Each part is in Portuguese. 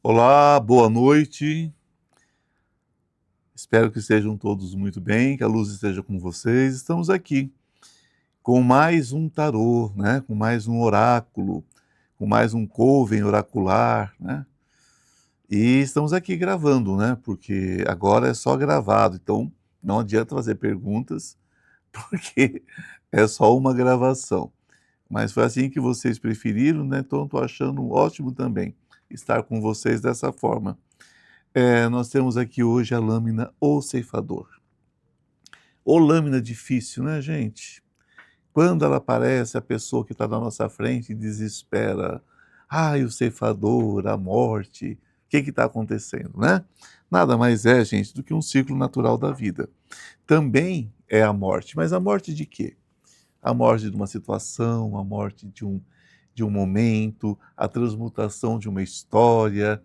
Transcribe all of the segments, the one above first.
Olá, boa noite. Espero que estejam todos muito bem, que a luz esteja com vocês. Estamos aqui com mais um tarô, né? Com mais um oráculo, com mais um coven oracular, né? E estamos aqui gravando, né? Porque agora é só gravado, então não adianta fazer perguntas, porque é só uma gravação. Mas foi assim que vocês preferiram, né? Então estou achando ótimo também estar com vocês dessa forma. Nós temos aqui hoje a lâmina O Ceifador. Ô lâmina difícil, né, gente? Quando ela aparece, a pessoa que está na nossa frente desespera. Ai, o ceifador, a morte, o que está acontecendo, né? Nada mais é, gente, do que um ciclo natural da vida. Também é a morte, mas a morte de quê? A morte de uma situação, a morte de um momento, a transmutação de uma história,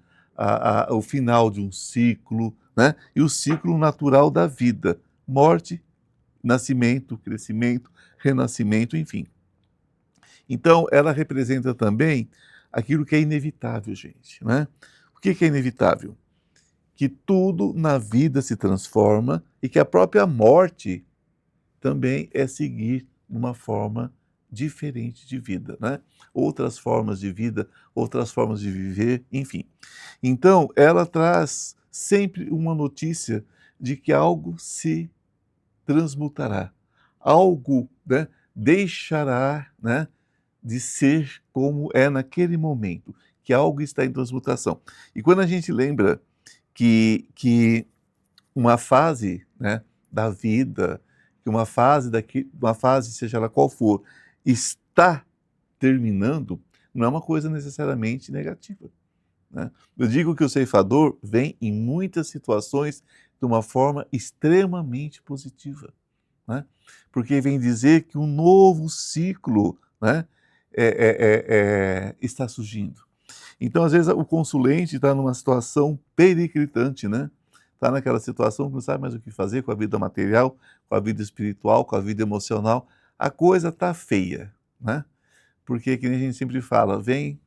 o final de um ciclo, né? E o ciclo natural da vida. Morte, nascimento, crescimento, renascimento, enfim. Então, ela representa também aquilo que é inevitável, gente, né? O que é inevitável? Que tudo na vida se transforma e que a própria morte também é seguir uma forma diferente de vida, né? Outras formas de vida, outras formas de viver, enfim. Então, ela traz sempre uma notícia de que algo se transmutará, algo, né, deixará, né, de ser como é naquele momento, que algo está em transmutação. E quando a gente lembra que uma fase, né, da vida, que uma fase, seja ela qual for, está terminando, não é uma coisa necessariamente negativa, né? Eu digo que o ceifador vem em muitas situações de uma forma extremamente positiva, né? Porque vem dizer que um novo ciclo, né, está surgindo. Então, às vezes, o consulente está numa situação periclitante, né? Está naquela situação que não sabe mais o que fazer com a vida material, com a vida espiritual, com a vida emocional. A coisa está feia, né? Porque, que nem a gente sempre fala, vem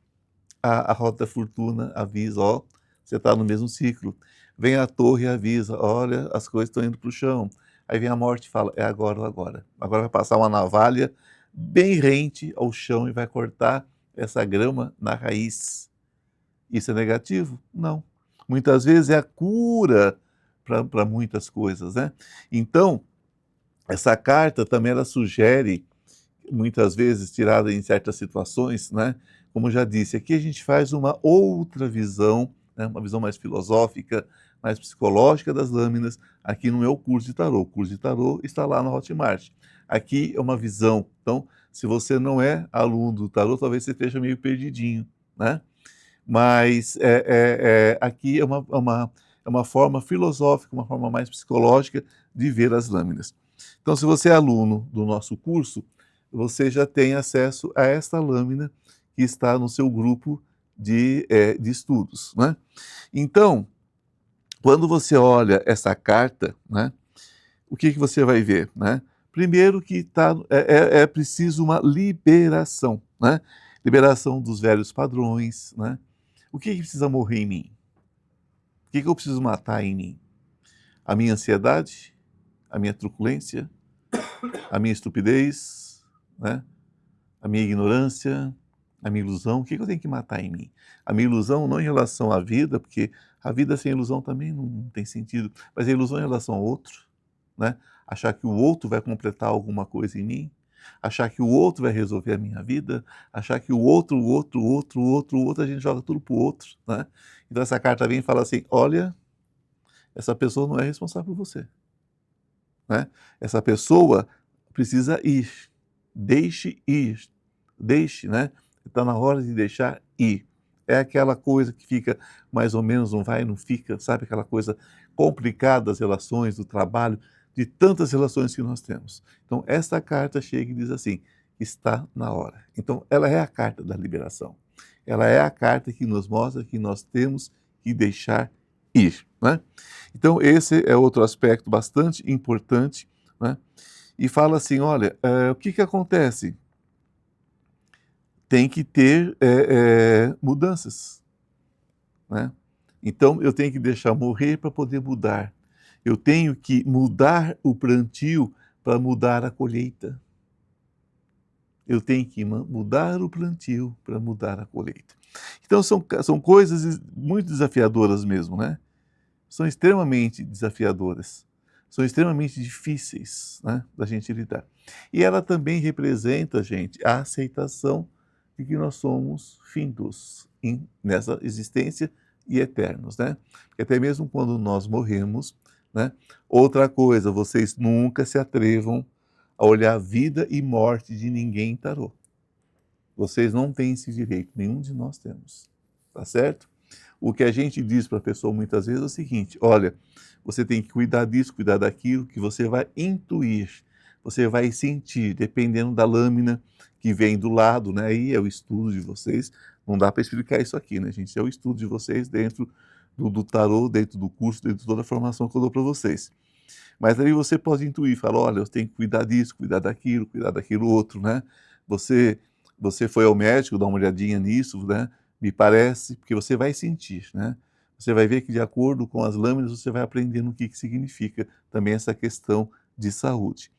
a roda da fortuna, avisa, ó, você está no mesmo ciclo. Vem a torre e avisa, olha, as coisas estão indo para o chão. Aí vem a morte e fala, é agora ou agora. Agora vai passar uma navalha bem rente ao chão e vai cortar essa grama na raiz. Isso é negativo? Não. Muitas vezes é a cura para muitas coisas, né? Então, essa carta também ela sugere, muitas vezes tirada em certas situações, né? Como eu já disse, aqui a gente faz uma outra visão, né? Uma visão mais filosófica, mais psicológica das lâminas. Aqui não é o curso de tarô. O curso de tarô está lá no Hotmart. Aqui é uma visão. Então, se você não é aluno do tarô, talvez você esteja meio perdidinho, né? Mas aqui é uma forma filosófica, uma forma mais psicológica de ver as lâminas. Então, se você é aluno do nosso curso, você já tem acesso a esta lâmina que está no seu grupo de estudos, né? Então, quando você olha essa carta, né, o que você vai ver, né? Primeiro que é preciso uma liberação, né? Liberação dos velhos padrões, né? O que precisa morrer em mim? O que eu preciso matar em mim? A minha ansiedade? A minha truculência? A minha estupidez? Né? A minha ignorância? A minha ilusão? O que eu tenho que matar em mim? A minha ilusão não em relação à vida, porque a vida sem ilusão também não tem sentido, mas a ilusão em relação ao outro, né? Achar que o outro vai completar alguma coisa em mim, achar que o outro vai resolver a minha vida, achar que o outro, a gente joga tudo pro outro, né? Então essa carta vem e fala assim, olha, essa pessoa não é responsável por você, né? Essa pessoa precisa ir, deixe, né? Está na hora de deixar ir. É aquela coisa que fica mais ou menos, não vai, não fica, sabe? Aquela coisa complicada das relações, do trabalho, de tantas relações que nós temos. Então, esta carta chega e diz assim, está na hora. Então, ela é a carta da liberação. Ela é a carta que nos mostra que nós temos que deixar ir, né? Então, esse é outro aspecto bastante importante, né? E fala assim, olha, o que acontece? Tem que ter mudanças, né? Então eu tenho que deixar morrer para poder mudar. Eu tenho que mudar o plantio para mudar a colheita. Eu tenho que mudar o plantio para mudar a colheita. Então são coisas muito desafiadoras mesmo, né? São extremamente desafiadoras. São extremamente difíceis, né, da gente lidar. E ela também representa, gente, a aceitação de que nós somos findos nessa existência e eternos, né? Porque até mesmo quando nós morremos, né? Outra coisa, vocês nunca se atrevam a olhar a vida e morte de ninguém em tarô. Vocês não têm esse direito, nenhum de nós temos, tá certo? O que a gente diz para a pessoa muitas vezes é o seguinte: olha, você tem que cuidar disso, cuidar daquilo, que você vai intuir, você vai sentir, dependendo da lâmina que vem do lado, né? Aí é o estudo de vocês, não dá para explicar isso aqui, né, gente? É o estudo de vocês dentro do tarô, dentro do curso, dentro de toda a formação que eu dou para vocês. Mas aí você pode intuir, falar, olha, eu tenho que cuidar disso, cuidar daquilo outro, né? Você, você foi ao médico, dá uma olhadinha nisso, né? Me parece, porque você vai sentir, né? Você vai ver que de acordo com as lâminas você vai aprendendo o que significa também essa questão de saúde.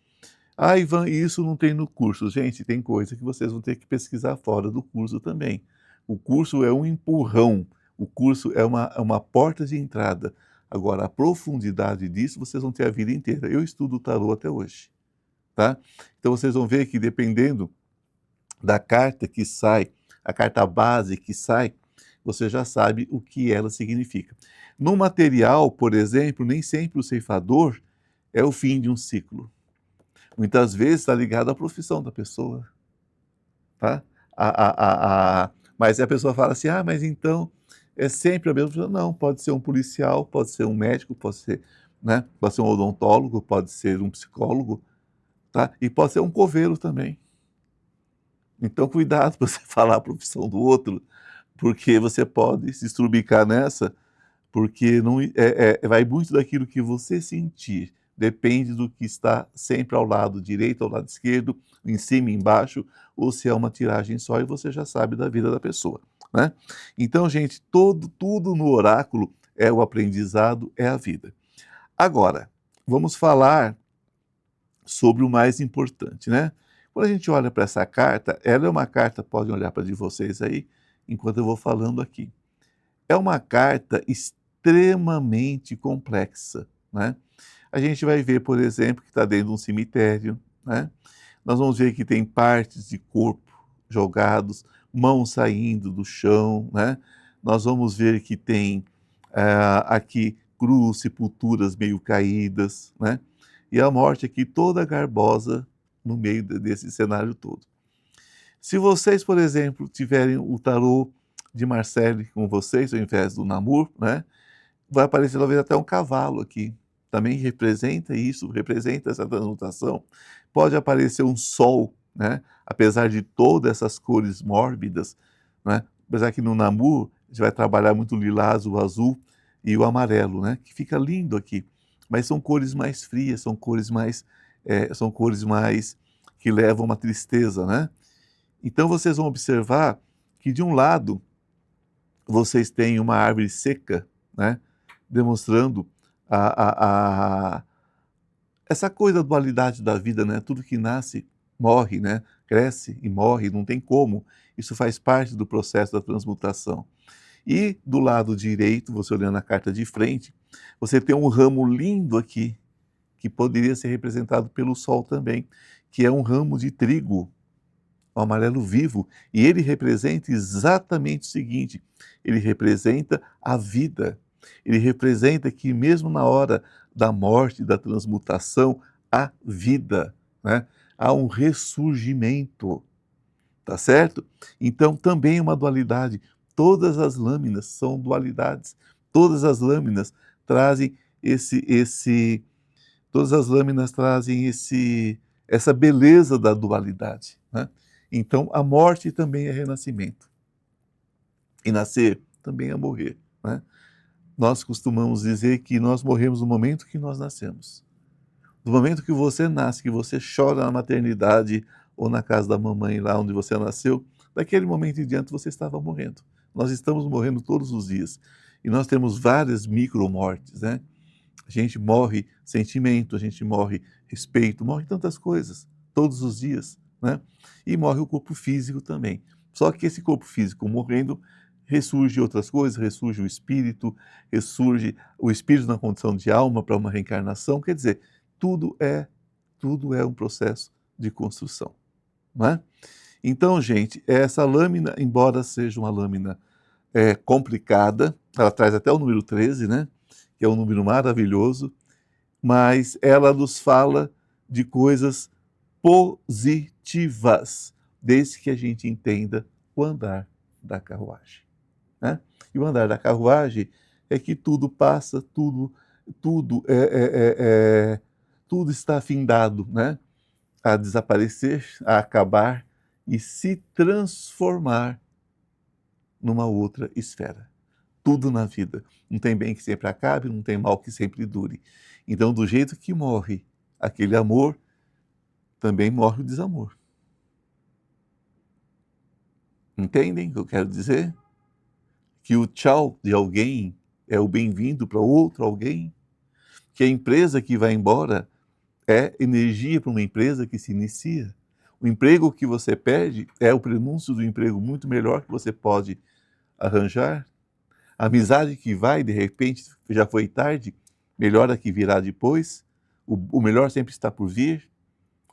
Ah, Ivan, isso não tem no curso. Gente, tem coisa que vocês vão ter que pesquisar fora do curso também. O curso é um empurrão, o curso é uma porta de entrada. Agora, a profundidade disso vocês vão ter a vida inteira. Eu estudo o tarô até hoje, tá? Então vocês vão ver que dependendo da carta que sai, a carta base que sai, você já sabe o que ela significa. No material, por exemplo, nem sempre o ceifador é o fim de um ciclo. Muitas vezes está ligado à profissão da pessoa, tá? Mas a pessoa fala assim, ah, mas então é sempre a mesma pessoa. Não, pode ser um policial, pode ser um médico, pode ser, né? Pode ser um odontólogo, pode ser um psicólogo, tá? E pode ser um coveiro também. Então, cuidado para você falar a profissão do outro, porque você pode se estrubicar nessa, porque não, vai muito daquilo que você sentir, depende do que está sempre ao lado direito, ao lado esquerdo, em cima, embaixo, ou se é uma tiragem só e você já sabe da vida da pessoa, né? Então, gente, tudo no oráculo é o aprendizado, é a vida. Agora, vamos falar sobre o mais importante, né? Quando a gente olha para essa carta, ela é uma carta, podem olhar para de vocês aí, enquanto eu vou falando aqui. É uma carta extremamente complexa, né? A gente vai ver, por exemplo, que está dentro de um cemitério, né? Nós vamos ver que tem partes de corpo jogados, mãos saindo do chão, né? Nós vamos ver que tem aqui cruz, sepulturas meio caídas, né? E a morte aqui toda garbosa no meio desse cenário todo. Se vocês, por exemplo, tiverem o tarô de Marcelle com vocês, ao invés do Namur, né? Vai aparecer talvez até um cavalo aqui. Também representa isso, representa essa transmutação. Pode aparecer um sol, né? Apesar de todas essas cores mórbidas, né? Apesar que no Namur a gente vai trabalhar muito o lilás, o azul e o amarelo, né? Que fica lindo aqui. Mas são cores mais frias, são cores mais que levam uma tristeza, né? Então vocês vão observar que de um lado vocês têm uma árvore seca, né? Demonstrando essa coisa da dualidade da vida, né? Tudo que nasce morre, né? Cresce e morre, não tem como. Isso faz parte do processo da transmutação. E do lado direito, você olhando a carta de frente, você tem um ramo lindo aqui, que poderia ser representado pelo sol também, que é um ramo de trigo, o amarelo vivo, e ele representa exatamente o seguinte: ele representa a vida, ele representa que mesmo na hora da morte, da transmutação, há vida, né? Há um ressurgimento, tá certo? Então também é uma dualidade, todas as lâminas são dualidades, todas as lâminas trazem todas as lâminas trazem essa beleza da dualidade, né? Então, a morte também é renascimento. E nascer também é morrer, né? Nós costumamos dizer que nós morremos no momento que nós nascemos. No momento que você nasce, que você chora na maternidade ou na casa da mamãe, lá onde você nasceu, daquele momento em diante você estava morrendo. Nós estamos morrendo todos os dias. E nós temos várias micromortes, né? A gente morre sentimento, a gente morre respeito, morre tantas coisas, todos os dias, né? E morre o corpo físico também. Só que esse corpo físico morrendo, ressurge outras coisas, ressurge ressurge o espírito na condição de alma para uma reencarnação, quer dizer, tudo é um processo de construção, não é? Então, gente, essa lâmina, embora seja uma lâmina complicada, ela traz até o número 13, né? Que é um número maravilhoso, mas ela nos fala de coisas positivas, desde que a gente entenda o andar da carruagem, né? E o andar da carruagem é que tudo passa, tudo tudo está findado, né? A desaparecer, a acabar e se transformar numa outra esfera. Tudo na vida. Não tem bem que sempre acabe, não tem mal que sempre dure. Então, do jeito que morre aquele amor, também morre o desamor. Entendem o que eu quero dizer? Que o tchau de alguém é o bem-vindo para outro alguém. Que a empresa que vai embora é energia para uma empresa que se inicia. O emprego que você perde é o prenúncio do emprego muito melhor que você pode arranjar. A amizade que vai, de repente, já foi tarde, melhor a que virá depois. O melhor sempre está por vir,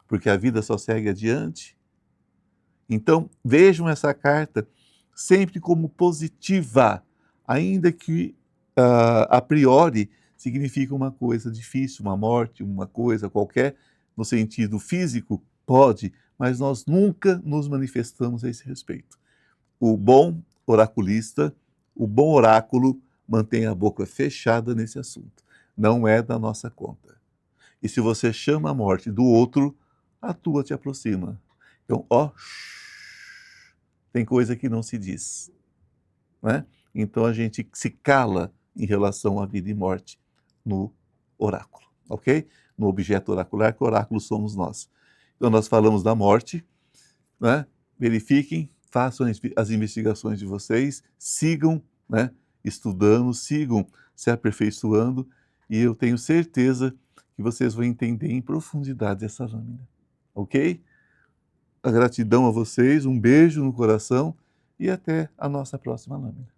porque a vida só segue adiante. Então, vejam essa carta sempre como positiva, ainda que a priori significa uma coisa difícil, uma morte, uma coisa qualquer, no sentido físico, pode, mas nós nunca nos manifestamos a esse respeito. O bom oraculista, o bom oráculo, mantém a boca fechada nesse assunto. Não é da nossa conta. E se você chama a morte do outro, a tua te aproxima. Então, tem coisa que não se diz, né? Então a gente se cala em relação à vida e morte no oráculo, ok? No objeto oracular, que o oráculo somos nós. Então nós falamos da morte, né? Verifiquem, façam as investigações de vocês, sigam, né, estudando, sigam se aperfeiçoando, e eu tenho certeza que vocês vão entender em profundidade essa lâmina, ok? A gratidão a vocês, um beijo no coração e até a nossa próxima lâmina.